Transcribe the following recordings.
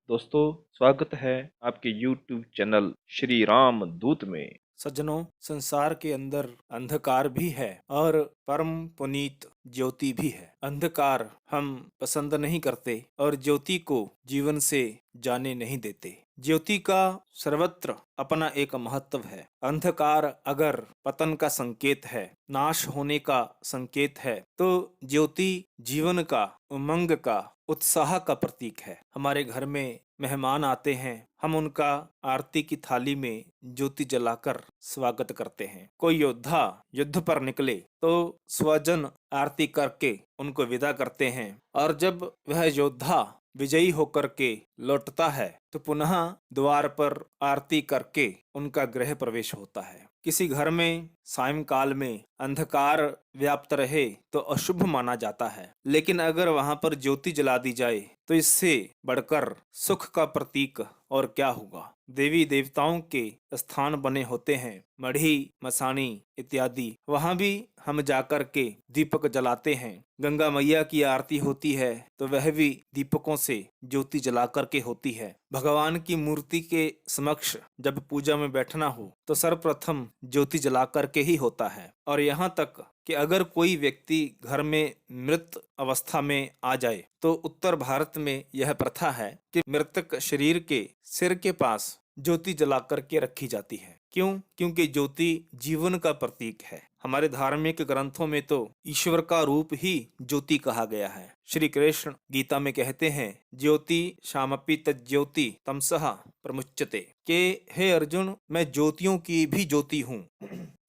दोस्तों, स्वागत है आपके YouTube चैनल श्री राम दूत में। सज्जनों, संसार के अंदर अंधकार भी है और परम पुनीत ज्योति भी है। अंधकार हम पसंद नहीं करते और ज्योति को जीवन से जाने नहीं देते। ज्योति का सर्वत्र अपना एक महत्व है। अंधकार अगर पतन का संकेत है, नाश होने का संकेत है, तो ज्योति जीवन का, उमंग का, उत्साह का प्रतीक है। हमारे घर में मेहमान आते हैं, हम उनका आरती की थाली में ज्योति जलाकर स्वागत करते हैं। कोई योद्धा युद्ध पर निकले तो स्वजन आरती करके उनको विदा करते हैं, और जब वह योद्धा विजयी होकर के लौटता है तो पुनः द्वार पर आरती करके उनका गृह प्रवेश होता है। किसी घर में सायंकाल में अंधकार व्याप्त रहे तो अशुभ माना जाता है, लेकिन अगर वहां पर ज्योति जला दी जाए तो इससे बढ़कर सुख का प्रतीक और क्या होगा। देवी देवताओं के स्थान बने होते हैं, मढ़ी, मसानी इत्यादि, वहां भी हम जाकर के दीपक जलाते हैं। गंगा मैया की आरती होती है तो वह भी दीपकों से ज्योति जला करके होती है। भगवान की मूर्ति के समक्ष जब पूजा में बैठना हो तो सर्वप्रथम ज्योति जला करके ही होता है। और यहाँ तक कि अगर कोई व्यक्ति घर में मृत अवस्था में आ जाए तो उत्तर भारत में यह प्रथा है कि मृतक शरीर के सिर के पास ज्योति जला करके रखी जाती है। क्यों? क्योंकि ज्योति जीवन का प्रतीक है। हमारे धार्मिक ग्रंथों में तो ईश्वर का रूप ही ज्योति कहा गया है। श्री कृष्ण गीता में कहते हैं, ज्योति शामपि तज्ज्योति तमसः प्रमुच्यते, के हे अर्जुन, मैं ज्योतियों की भी ज्योति हूँ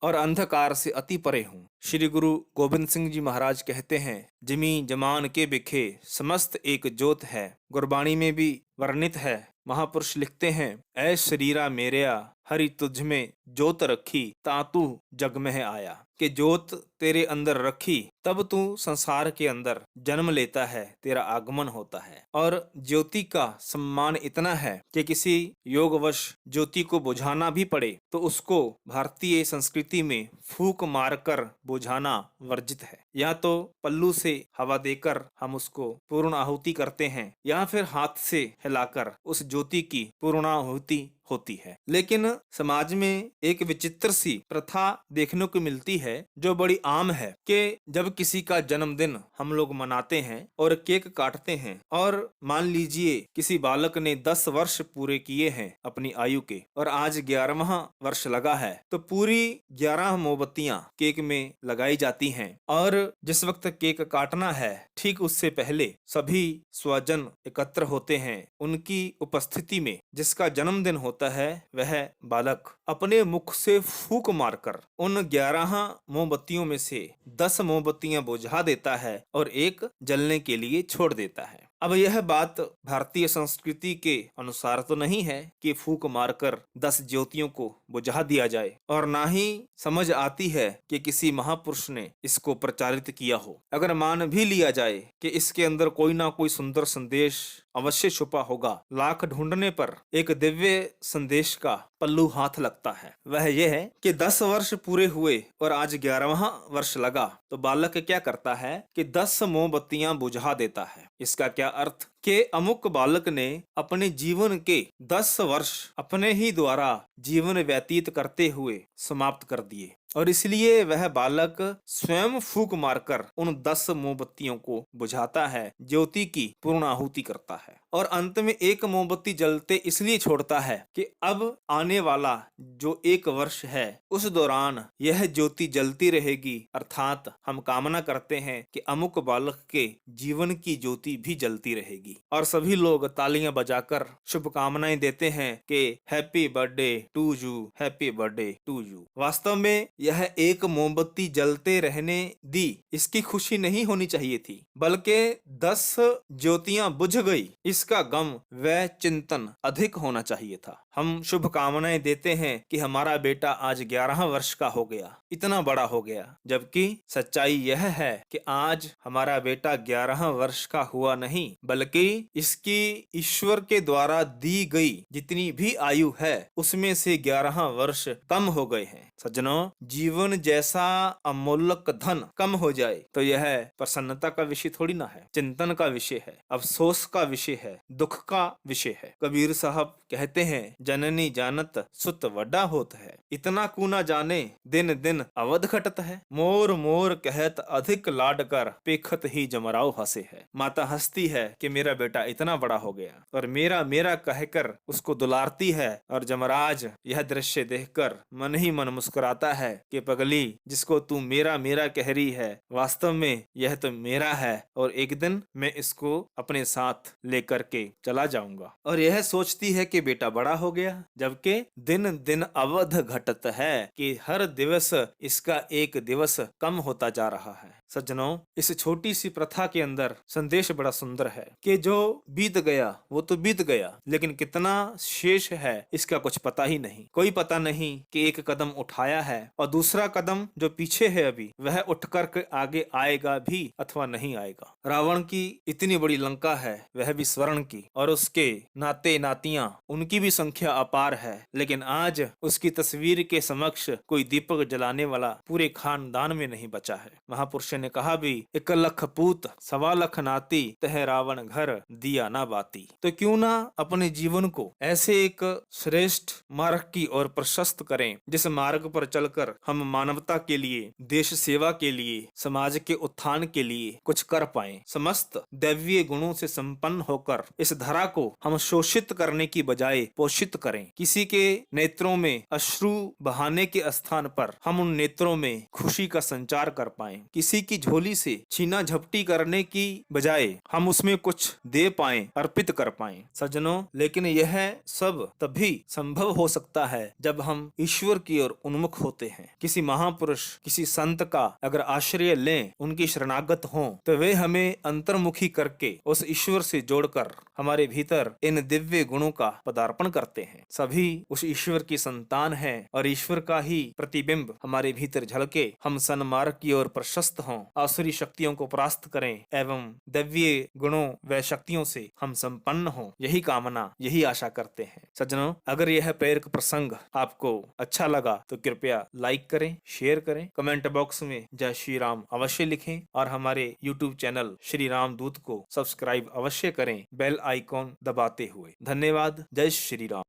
और अंधकार से अति परे हूँ। श्री गुरु गोविंद सिंह जी महाराज कहते हैं, जमी जमान के बिखे समस्त एक ज्योत है। गुरबाणी में भी वर्णित है। महापुरुष लिखते हैं, ऐ शरीरा मेरेया हरि तुझ में ज्योत रखी तातू जग में आया, कि ज्योत तेरे अंदर रखी तब तू संसार के अंदर जन्म लेता है, तेरा आगमन होता है। और ज्योति का सम्मान इतना है कि किसी योगवश ज्योति को बुझाना भी पड़े तो उसको भारतीय संस्कृति में फूंक मारकर बुझाना वर्जित है। या तो पल्लू से हवा देकर हम उसको पूर्ण आहुति करते हैं, या फिर हाथ से हिलाकर उस ज्योति की पूर्णाहुति होती है। लेकिन समाज में एक विचित्र सी प्रथा देखने को मिलती है जो बड़ी आम है, कि जब किसी का जन्मदिन हम लोग मनाते हैं और केक काटते हैं, और मान लीजिए किसी बालक ने 10 वर्ष पूरे किए हैं अपनी आयु के और आज 11वां वर्ष लगा है, तो पूरी 11 मोमबत्तियां केक में लगाई जाती हैं। और जिस वक्त केक काटना है ठीक उससे पहले सभी स्वजन एकत्र होते हैं। उनकी उपस्थिति में जिसका जन्मदिन होता है वह बालक अपने मुख से फूंक मारकर उन 11 मोमबत्तियों में से 10 मोमबत्तियां बुझा देता है और एक जलने के लिए छोड़ देता है। अब यह बात भारतीय संस्कृति के अनुसार तो नहीं है कि फूंक मारकर 10 ज्योतियों को बुझा दिया जाए, और ना ही समझ आती है कि किसी महापुरुष ने इसको प्रचारित किया हो। अगर मान भी लिया जाए कि इसके अंदर कोई ना कोई सुंदर संदेश अवश्य छुपा होगा, लाख ढूंढने पर एक दिव्य संदेश का पल्लू हाथ लगता है। वह यह है कि 10 वर्ष पूरे हुए और आज 11वां वर्ष लगा, तो बालक क्या करता है कि 10 मोमबत्तियां बुझा देता है। इसका क्या अर्थ कि अमुक बालक ने अपने जीवन के 10 वर्ष अपने ही द्वारा जीवन व्यतीत करते हुए समाप्त कर दिए, और इसलिए वह बालक स्वयं फूंक मारकर उन 10 मोमबत्तियों को बुझाता है, ज्योति की पूर्ण आहुति करता है। और अंत में एक मोमबत्ती जलते इसलिए छोड़ता है कि अब आने वाला जो 1 वर्ष है उस दौरान यह ज्योति जलती रहेगी, अर्थात हम कामना करते हैं कि अमुक बालक के जीवन की ज्योति भी जलती रहेगी। और सभी लोग तालियां बजाकर शुभकामनाएं देते हैं कि happy birthday to you, happy birthday to you. वास्तव में यह एक मोमबत्ती जलते रहने दी, इसकी खुशी नहीं होनी चाहिए थी, बल्कि 10 ज्योतियां बुझ गई, इसका गम व चिंतन अधिक होना चाहिए था। हम शुभकामनाएं देते हैं कि हमारा बेटा आज 11 वर्ष का हो गया, इतना बड़ा हो गया, जबकि सच्चाई यह है कि आज हमारा बेटा 11 वर्ष का हुआ नहीं, बल्कि इसकी ईश्वर के द्वारा दी गई जितनी भी आयु है उसमें से 11 वर्ष कम हो गए हैं। सज्जनों, जीवन जैसा अमूल्यक धन कम हो जाए तो यह प्रसन्नता का विषय थोड़ी ना है, चिंतन का विषय है, अफसोस का विषय है, दुख का विषय है। कबीर साहब कहते हैं, जननी जानत सुत वड्डा होत है, इतना कूना जाने दिन दिन अवध घटत है। मोर मोर कहत अधिक लाड कर, पेखत ही जमराव हंसे है। माता हंसती है कि मेरा बेटा इतना बड़ा हो गया, और मेरा मेरा कहकर उसको दुलारती है। और जमराज यह दृश्य देखकर मन ही मन मुस्कुराता है कि पगली, जिसको तू मेरा मेरा कह रही है, वास्तव में यह तो मेरा है, और एक दिन मैं इसको अपने साथ लेकर के चला जाऊंगा। और यह सोचती है कि बेटा बड़ा हो गया, जबकि दिन दिन अवध घटत है कि हर दिवस इसका एक दिवस कम होता जा रहा है। सज्जनों, इस छोटी सी प्रथा के अंदर संदेश बड़ा सुंदर है कि जो बीत गया वो तो बीत गया, लेकिन कितना शेष है इसका कुछ पता ही नहीं। कोई पता नहीं कि एक कदम उठाया है और दूसरा कदम जो पीछे है अभी, वह उठकर के आगे आएगा भी अथवा नहीं आएगा। रावण की इतनी बड़ी लंका है, वह भी स्वर्ण की, और उसके नाते नातियां, उनकी भी संख्या अपार है, लेकिन आज उसकी तस्वीर के समक्ष कोई दीपक जलाने वाला पूरे खानदान में नहीं बचा है। महापुरुष ने कहा भी, 1 लख पूत 1.25 लाख नाती, तह रावण घर दिया ना बाती। तो क्यों ना अपने जीवन को ऐसे एक श्रेष्ठ मार्ग की ओर प्रशस्त करें, जिस मार्ग पर चलकर हम मानवता के लिए, देश सेवा के लिए, समाज के उत्थान के लिए कुछ कर पाएं। समस्त दैवीय गुणों से संपन्न होकर इस धरा को हम शोषित करने की बजाय पोषित करें। किसी के नेत्रों में अश्रु बहाने के स्थान पर हम उन नेत्रों में खुशी का संचार कर पाएं। किसी की झोली से छीना झपटी करने की बजाय हम उसमें कुछ दे पाएं, अर्पित कर पाएं। सज्जनों, लेकिन यह सब तभी संभव हो सकता है जब हम ईश्वर की ओर उन्मुख होते हैं। किसी महापुरुष, किसी संत का अगर आश्रय लें, उनकी शरणागत हों, तो वे हमें अंतर्मुखी करके उस ईश्वर से जोड़कर हमारे भीतर इन दिव्य गुणों का पदार्पण करते हैं। सभी उस ईश्वर की संतान हैं, और ईश्वर का ही प्रतिबिंब हमारे भीतर झलके हम सन्मार्ग की ओर प्रशस्त हों, आसुरी शक्तियों को परास्त करें, एवं दिव्य गुणों व शक्तियों से हम संपन्न हों। यही कामना, यही आशा करते हैं। सज्जनों, अगर यह प्रेरक प्रसंग आपको अच्छा लगा तो कृपया लाइक करें, शेयर करें, कमेंट बॉक्स में जय श्री राम अवश्य लिखें, और हमारे यूट्यूब चैनल श्री राम दूत को सब्सक्राइब अवश्य करें, बेल आइकॉन दबाते हुए। धन्यवाद। जय श्री राम।